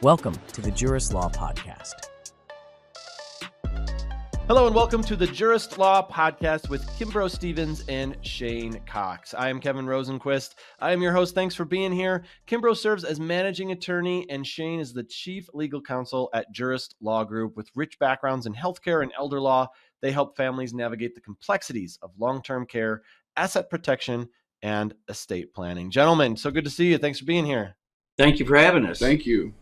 Welcome to the Jurist Law Podcast. Hello and welcome to the Jurist Law Podcast with Kimbro Stephens and Shane Cox. I am Kevin Rosenquist. I am your host. Thanks for being here. Kimbro serves as managing attorney and Shane is the chief legal counsel at Jurist Law Group. With rich backgrounds in healthcare and elder law, they help families navigate the complexities of long-term care, asset protection, and estate planning. Gentlemen, so good to see you. Thanks for being here. Thank you for having us. Thank you.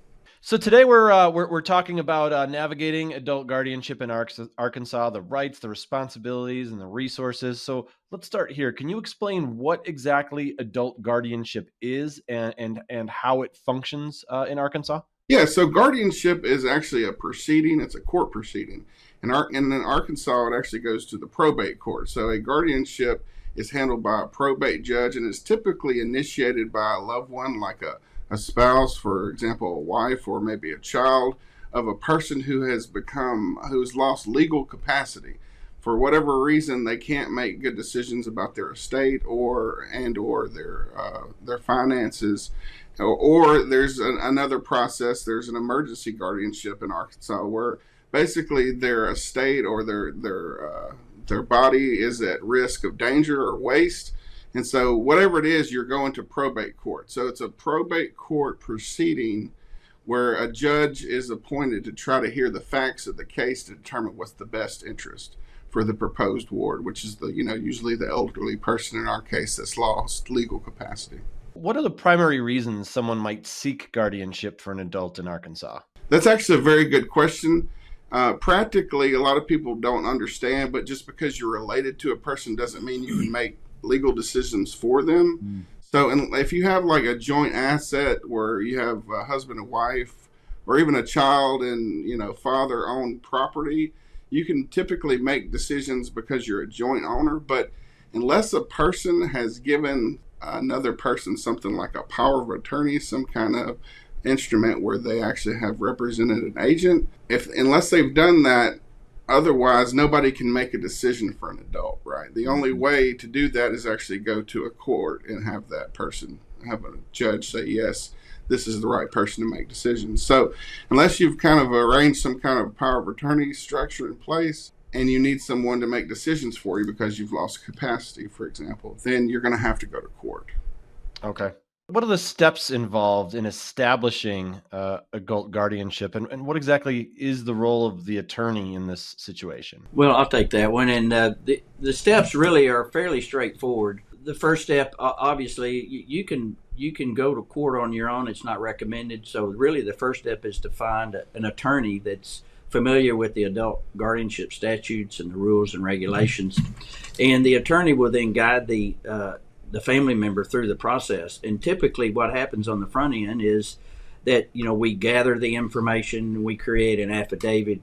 So today we're talking about navigating adult guardianship in Arkansas, the rights, the responsibilities, and the resources. So let's start here. Can you explain what exactly adult guardianship is and how it functions in Arkansas? Yeah, so guardianship is actually a proceeding. It's a court proceeding. And in Arkansas, it actually goes to the probate court. So a guardianship is handled by a probate judge and is typically initiated by a loved one, like a spouse, for example, a wife, or maybe a child of a person who's lost legal capacity. For whatever reason, they can't make good decisions about their estate or their finances. Or there's another process. There's an emergency guardianship in Arkansas where basically their estate or their body is at risk of danger or waste. And so whatever it is, you're going to probate court. So it's a probate court proceeding where a judge is appointed to try to hear the facts of the case to determine what's the best interest for the proposed ward, which is usually the elderly person in our case that's lost legal capacity. What are the primary reasons someone might seek guardianship for an adult in Arkansas? That's actually a very good question. Practically, a lot of people don't understand, but just because you're related to a person doesn't mean you can make legal decisions for them. So if you have like a joint asset where you have a husband and wife or even a child and father-owned property, you can typically make decisions because you're a joint owner. But unless a person has given another person something like a power of attorney, some kind of instrument where they actually have represented an agent, unless they've done that, otherwise, nobody can make a decision for an adult, right? The only way to do that is actually go to a court and have a judge say, yes, this is the right person to make decisions. So unless you've kind of arranged some kind of power of attorney structure in place and you need someone to make decisions for you because you've lost capacity, for example, then you're going to have to go to court. Okay. What are the steps involved in establishing adult guardianship, and what exactly is the role of the attorney in this situation? Well, I'll take that one. And the steps really are fairly straightforward. The first step, obviously, you can go to court on your own. It's not recommended. So really the first step is to find an attorney that's familiar with the adult guardianship statutes and the rules and regulations. And the attorney will then guide the family member through the process. And typically what happens on the front end is that, we gather the information, we create an affidavit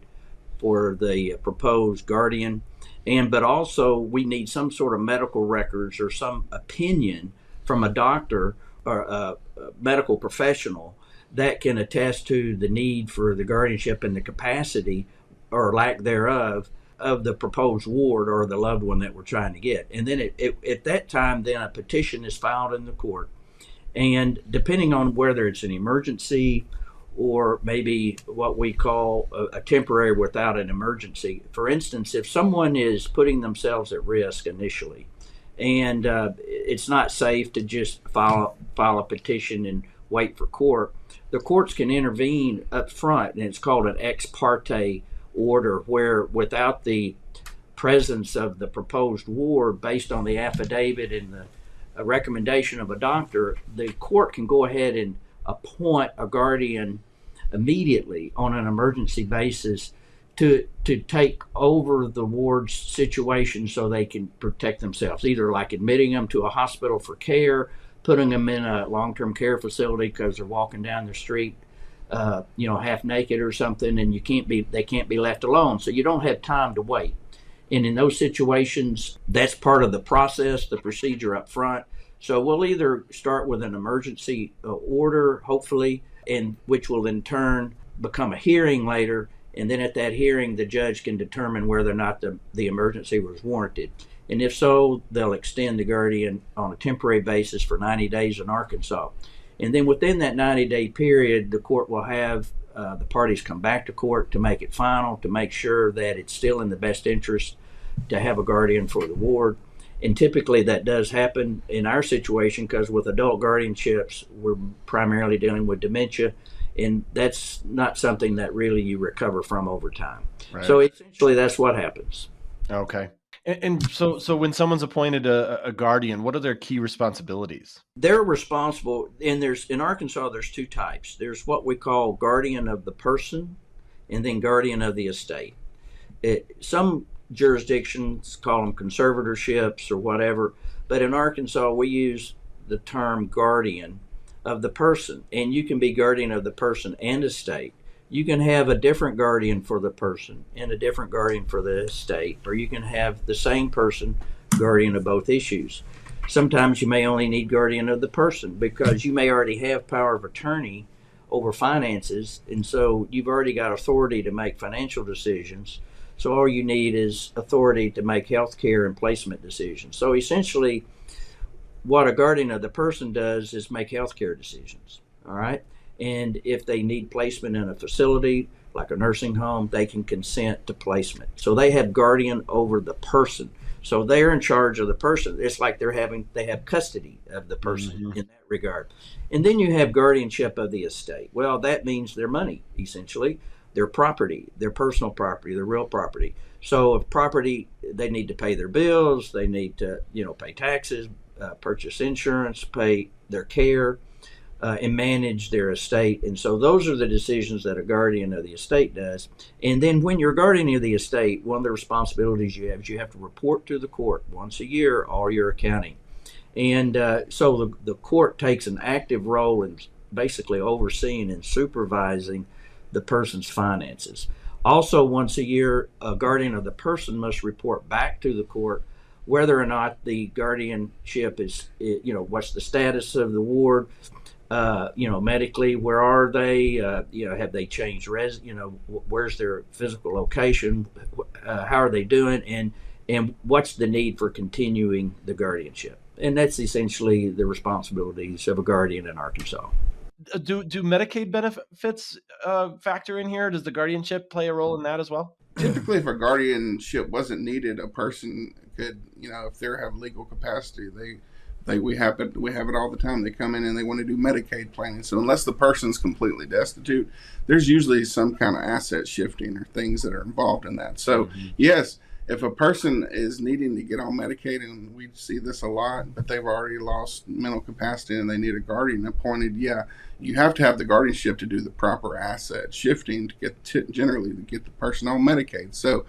for the proposed guardian, but also we need some sort of medical records or some opinion from a doctor or a medical professional that can attest to the need for the guardianship and the capacity or lack thereof of the proposed ward or the loved one that we're trying to get. And then at that time, then a petition is filed in the court. And depending on whether it's an emergency or maybe what we call a temporary without an emergency. For instance, if someone is putting themselves at risk initially and it's not safe to just file a petition and wait for court, the courts can intervene up front, and it's called an ex parte order, where without the presence of the proposed ward, based on the affidavit and the recommendation of a doctor, the court can go ahead and appoint a guardian immediately on an emergency basis to take over the ward's situation so they can protect themselves, either like admitting them to a hospital for care, putting them in a long-term care facility because they're walking down the street half naked or something, and they can't be left alone. So you don't have time to wait. And in those situations, that's part of the process, the procedure up front. So we'll either start with an emergency order, hopefully, and which will in turn become a hearing later. And then at that hearing, the judge can determine whether or not the emergency was warranted. And if so, they'll extend the guardian on a temporary basis for 90 days in Arkansas. And then within that 90-day period, the court will have the parties come back to court to make it final, to make sure that it's still in the best interest to have a guardian for the ward. And typically that does happen in our situation, because with adult guardianships, we're primarily dealing with dementia, and that's not something that really you recover from over time. Right. So essentially that's what happens. Okay. And so when someone's appointed a guardian, what are their key responsibilities? They're responsible, and in Arkansas, there's two types. There's what we call guardian of the person, and then guardian of the estate. Some jurisdictions call them conservatorships or whatever, but in Arkansas, we use the term guardian of the person, and you can be guardian of the person and estate. You can have a different guardian for the person and a different guardian for the estate, or you can have the same person guardian of both issues. Sometimes you may only need guardian of the person because you may already have power of attorney over finances, and so you've already got authority to make financial decisions. So all you need is authority to make health care and placement decisions. So essentially, what a guardian of the person does is make health care decisions, all right? And if they need placement in a facility like a nursing home, they can consent to placement. So they have guardian over the person. So they're in charge of the person. It's like they have custody of the person in that regard. And then you have guardianship of the estate. Well, that means their money, essentially, their property, their personal property, their real property. So if property, they need to pay their bills, they need to, pay taxes, purchase insurance, pay their care, and manage their estate. And so those are the decisions that a guardian of the estate does. And then when you're guardian of the estate, one of the responsibilities you have is you have to report to the court once a year all your accounting. And so the court takes an active role in basically overseeing and supervising the person's finances. Also, once a year, a guardian of the person must report back to the court whether or not the guardianship is, what's the status of the ward, medically, where are they, have they changed where's their physical location, how are they doing, and what's the need for continuing the guardianship. And that's essentially the responsibilities of a guardian in Arkansas. Do Medicaid benefits factor in here? Does the guardianship play a role in that as well? Typically, if a guardianship wasn't needed, a person could, if they have legal capacity, we have it all the time. They come in and they want to do Medicaid planning. So unless the person's completely destitute, there's usually some kind of asset shifting or things that are involved in that. So yes, if a person is needing to get on Medicaid, and we see this a lot, but they've already lost mental capacity and they need a guardian appointed, you have to have the guardianship to do the proper asset shifting generally to get the person on Medicaid. So,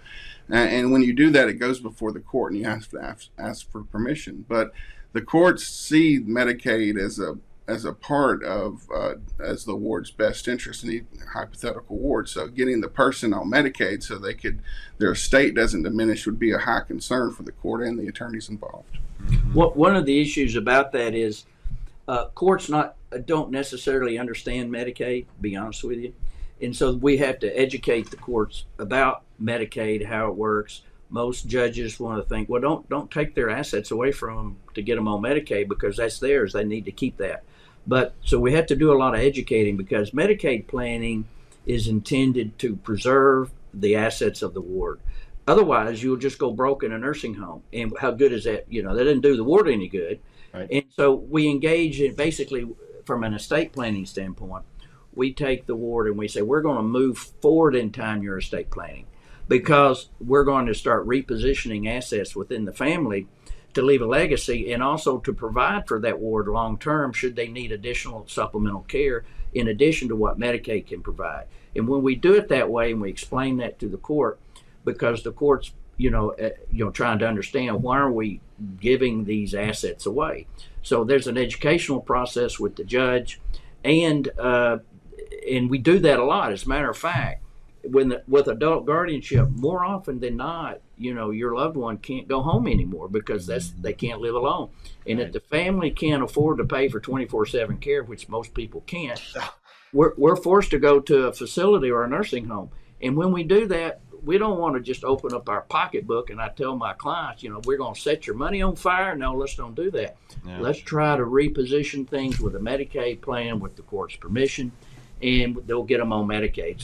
and when you do that, it goes before the court and you have to ask for permission. But the courts see Medicaid as a part of as the ward's best interest in each hypothetical ward. So getting the person on Medicaid so their estate doesn't diminish would be a high concern for the court and the attorneys involved. One of the issues about that is courts don't necessarily understand Medicaid, to be honest with you. And so we have to educate the courts about Medicaid, how it works. Most judges want to think, well, don't take their assets away from them to get them on Medicaid because that's theirs. They need to keep that. But so we have to do a lot of educating because Medicaid planning is intended to preserve the assets of the ward. Otherwise, you'll just go broke in a nursing home. And how good is that? That doesn't do the ward any good. Right. And so we engage in basically from an estate planning standpoint, we take the ward and we say, we're going to move forward in time your estate planning because we're going to start repositioning assets within the family to leave a legacy and also to provide for that ward long term should they need additional supplemental care in addition to what Medicaid can provide. And when we do it that way and we explain that to the court, because the court's trying to understand why are we giving these assets away. So there's an educational process with the judge, and we do that a lot. As a matter of fact, with adult guardianship, more often than not, your loved one can't go home anymore because they can't live alone. And if the family can't afford to pay for 24/7 care, which most people can't, we're forced to go to a facility or a nursing home. And when we do that, we don't want to just open up our pocketbook and I tell my clients, we're going to set your money on fire. No, let's don't do that. Yeah. Let's try to reposition things with a Medicaid plan with the court's permission, and they'll get them on Medicaid.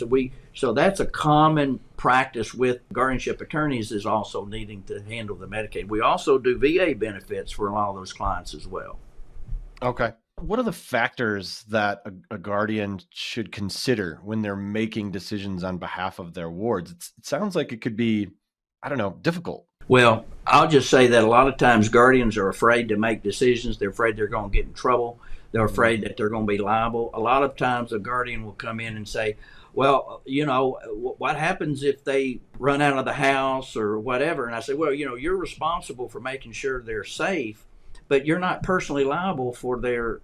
So that's a common practice with guardianship attorneys, is also needing to handle the Medicaid. We also do VA benefits for a lot of those clients as well. Okay. What are the factors that a guardian should consider when they're making decisions on behalf of their wards? It sounds like it could be, difficult. Well, I'll just say that a lot of times guardians are afraid to make decisions. They're afraid they're going to get in trouble. They're afraid that they're going to be liable. A lot of times a guardian will come in and say, well, what happens if they run out of the house or whatever? And I say, well, you're responsible for making sure they're safe, but you're not personally liable for their,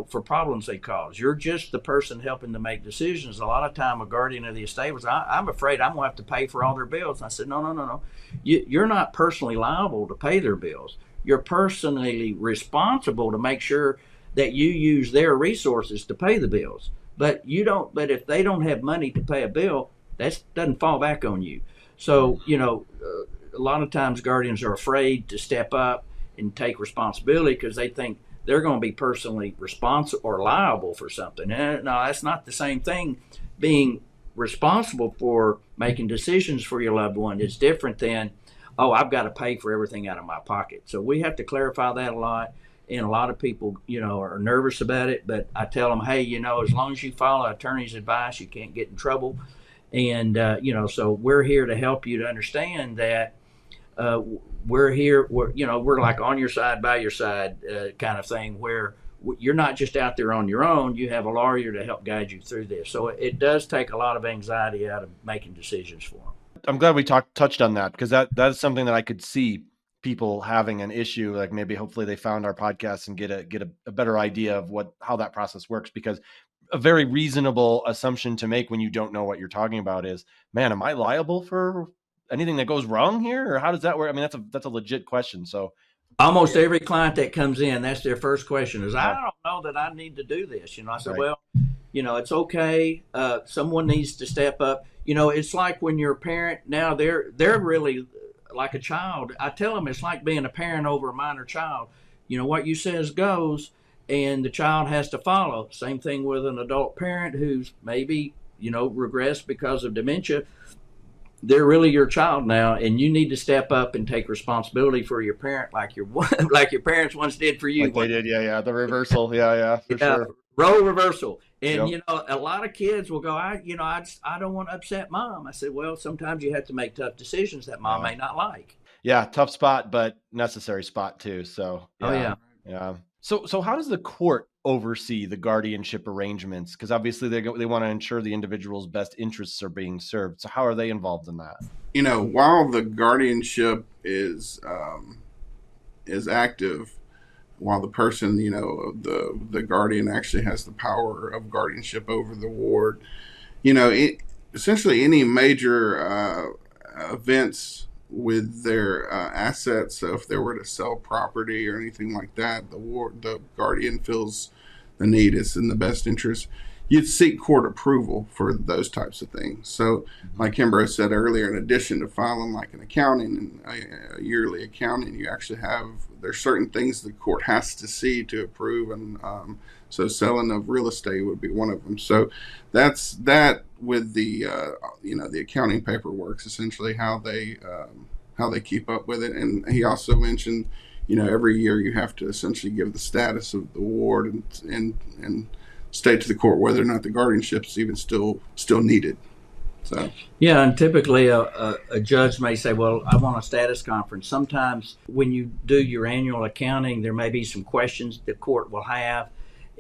for problems they cause. You're just the person helping to make decisions. A lot of time a guardian of the estate was, I'm afraid I'm going to have to pay for all their bills. And I said, no. You're not personally liable to pay their bills. You're personally responsible to make sure that you use their resources to pay the bills. But if they don't have money to pay a bill, that doesn't fall back on you. So, a lot of times guardians are afraid to step up and take responsibility because they think they're going to be personally responsible or liable for something. No, that's not the same thing. Being responsible for making decisions for your loved one is different than, I've got to pay for everything out of my pocket. So we have to clarify that a lot. And a lot of people, are nervous about it, but I tell them, hey, as long as you follow attorney's advice, you can't get in trouble. And, so we're here to help you to understand that we're like on your side, by your side kind of thing, where you're not just out there on your own. You have a lawyer to help guide you through this. So it does take a lot of anxiety out of making decisions for them. I'm glad we touched on that, because that is something that I could see people having an issue. Like maybe hopefully they found our podcast and get a better idea of how that process works, because a very reasonable assumption to make when you don't know what you're talking about is, man, am I liable for anything that goes wrong here? Or how does that work? I mean, that's a legit question. So almost every client that comes in, that's their first question is, I don't know that I need to do this. I said, right. Well, it's okay. Someone needs to step up. It's like when you're a parent now, they're really like a child. I tell them it's like being a parent over a minor child. What you says goes, and the child has to follow. Same thing with an adult parent who's maybe, regressed because of dementia. They're really your child now, and you need to step up and take responsibility for your parent like your parents once did for you. Like they did, yeah. The reversal, for sure. Role reversal. And, a lot of kids will go, I don't want to upset mom. I said, well, sometimes you have to make tough decisions that mom may not like. Yeah, tough spot, but necessary spot too. So, yeah. Yeah. So how does the court oversee the guardianship arrangements? Because obviously they want to ensure the individual's best interests are being served. So how are they involved in that? While the guardianship is active, while the person, the guardian actually has the power of guardianship over the ward, essentially any major events with their assets. So if they were to sell property or anything like that, the guardian feels the need is in the best interest. You'd seek court approval for those types of things. So like Kimbro said earlier, in addition to filing like an accounting and a yearly accounting, there's certain things the court has to see to approve. And so selling of real estate would be one of them. So that's that with the, the accounting paperwork, essentially how they keep up with it. And he also mentioned, every year you have to essentially give the status of the ward and state to the court whether or not the guardianship is even still needed. So yeah, and typically a judge may say, well, I want a status conference. Sometimes when you do your annual accounting, there may be some questions the court will have,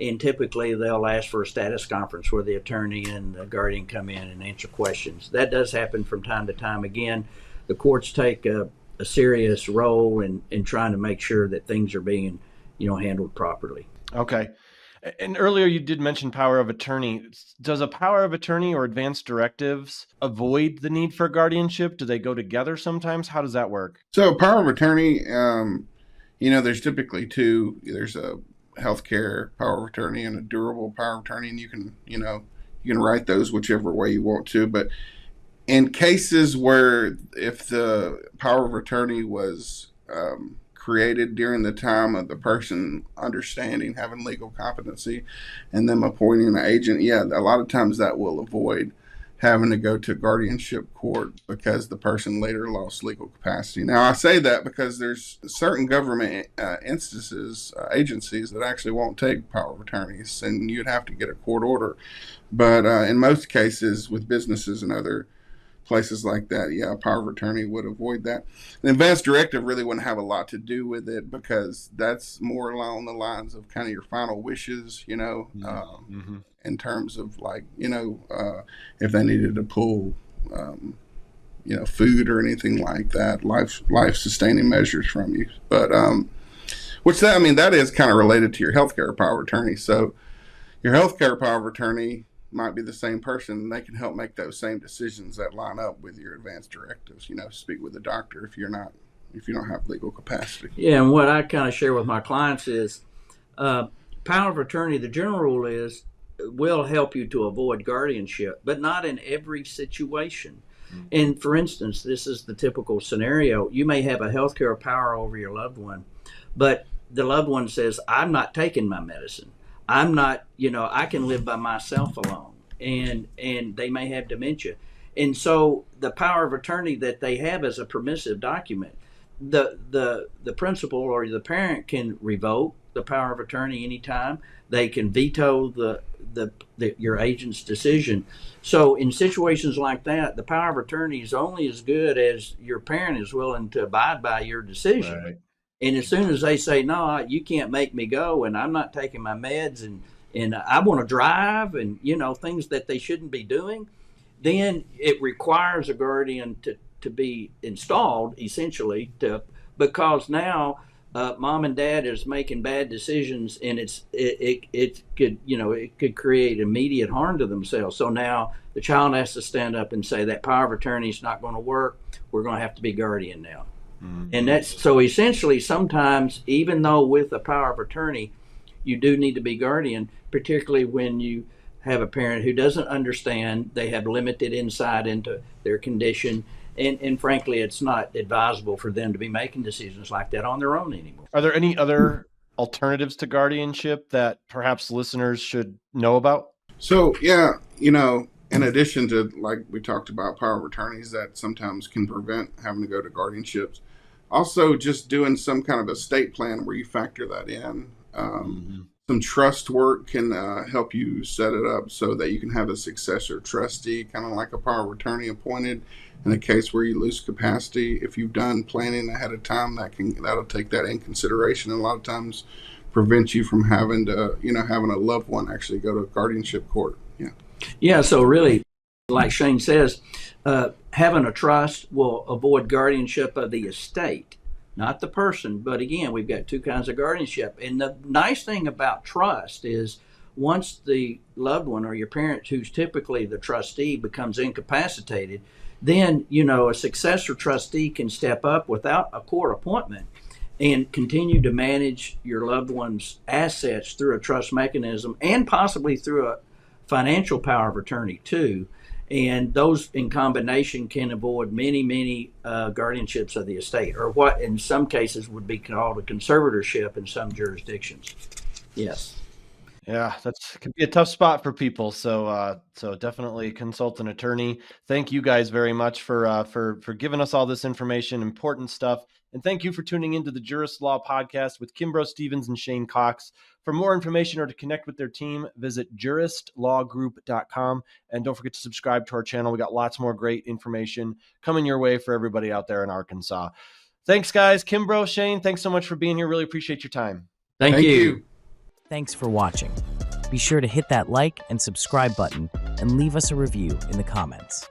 and typically they'll ask for a status conference where the attorney and the guardian come in and answer questions. That does happen from time to time. Again, the courts take a serious role in trying to make sure that things are being, handled properly. Okay. And earlier you did mention power of attorney. Does a power of attorney or advanced directives avoid the need for guardianship? Do they go together sometimes? How does that work? So power of attorney, there's typically two. There's a healthcare power of attorney and a durable power of attorney, and you can write those whichever way you want to. But In cases where if the power of attorney was created during the time of the person understanding, having legal competency, and them appointing an agent, yeah, a lot of times that will avoid having to go to guardianship court because the person later lost legal capacity. Now, I say that because there's certain government instances, agencies that actually won't take power of attorneys, and you'd have to get a court order. But in most cases, with businesses and other places like that, yeah, a power of attorney would avoid that. The advance directive really wouldn't have a lot to do with it because that's more along the lines of kind of your final wishes, in terms of like, if they needed to pull, food or anything like that, life sustaining measures from you. But, that is kind of related to your healthcare power of attorney. So your healthcare power of attorney might be the same person, and they can help make those same decisions that line up with your advance directives. Speak with a doctor if you don't have legal capacity. Yeah, and what I kind of share with my clients is power of attorney, the general rule is, will help you to avoid guardianship, but not in every situation. Mm-hmm. And for instance, this is the typical scenario. You may have a healthcare power over your loved one, but the loved one says, I'm not taking my medicine. I'm not, I can live by myself alone, and they may have dementia. And so the power of attorney that they have is a permissive document. The principal or the parent can revoke the power of attorney anytime. They can veto your agent's decision. So in situations like that, the power of attorney is only as good as your parent is willing to abide by your decision. Right. And as soon as they say, no, you can't make me go, and I'm not taking my meds, and I want to drive, and, things that they shouldn't be doing, then it requires a guardian to be installed, essentially, because now mom and dad is making bad decisions, and it could create immediate harm to themselves. So now the child has to stand up and say that power of attorney is not going to work. We're going to have to be guardian now. Mm-hmm. And that's so essentially sometimes, even though with a power of attorney, you do need to be guardian, particularly when you have a parent who doesn't understand, they have limited insight into their condition. And frankly, it's not advisable for them to be making decisions like that on their own anymore. Are there any other alternatives to guardianship that perhaps listeners should know about? So, yeah, in addition to, like we talked about, power of attorneys that sometimes can prevent having to go to guardianships, also just doing some kind of estate plan where you factor that in. Some trust work can help you set it up so that you can have a successor trustee, kind of like a power of attorney appointed in a case where you lose capacity. If you've done planning ahead of time, that'll take that in consideration, and a lot of times prevent you from having to, having a loved one actually go to guardianship court. Yeah. Yeah. So really, like Shane says, having a trust will avoid guardianship of the estate, not the person. But again, we've got two kinds of guardianship. And the nice thing about trust is once the loved one or your parent, who's typically the trustee, becomes incapacitated, then, a successor trustee can step up without a court appointment and continue to manage your loved one's assets through a trust mechanism and possibly through a financial power of attorney too. And those in combination can avoid many guardianships of the estate, or what in some cases would be called a conservatorship in some jurisdictions. Yes. Yeah, that can be a tough spot for people. So definitely consult an attorney. Thank you guys very much for giving us all this information, important stuff. And thank you for tuning into the Jurist Law Podcast with Kimbro Stephens and Shane Cox. For more information or to connect with their team, visit juristlawgroup.com. And don't forget to subscribe to our channel. We got lots more great information coming your way for everybody out there in Arkansas. Thanks, guys. Kimbro, Shane, thanks so much for being here. Really appreciate your time. Thank you. Thanks for watching. Be sure to hit that like and subscribe button and leave us a review in the comments.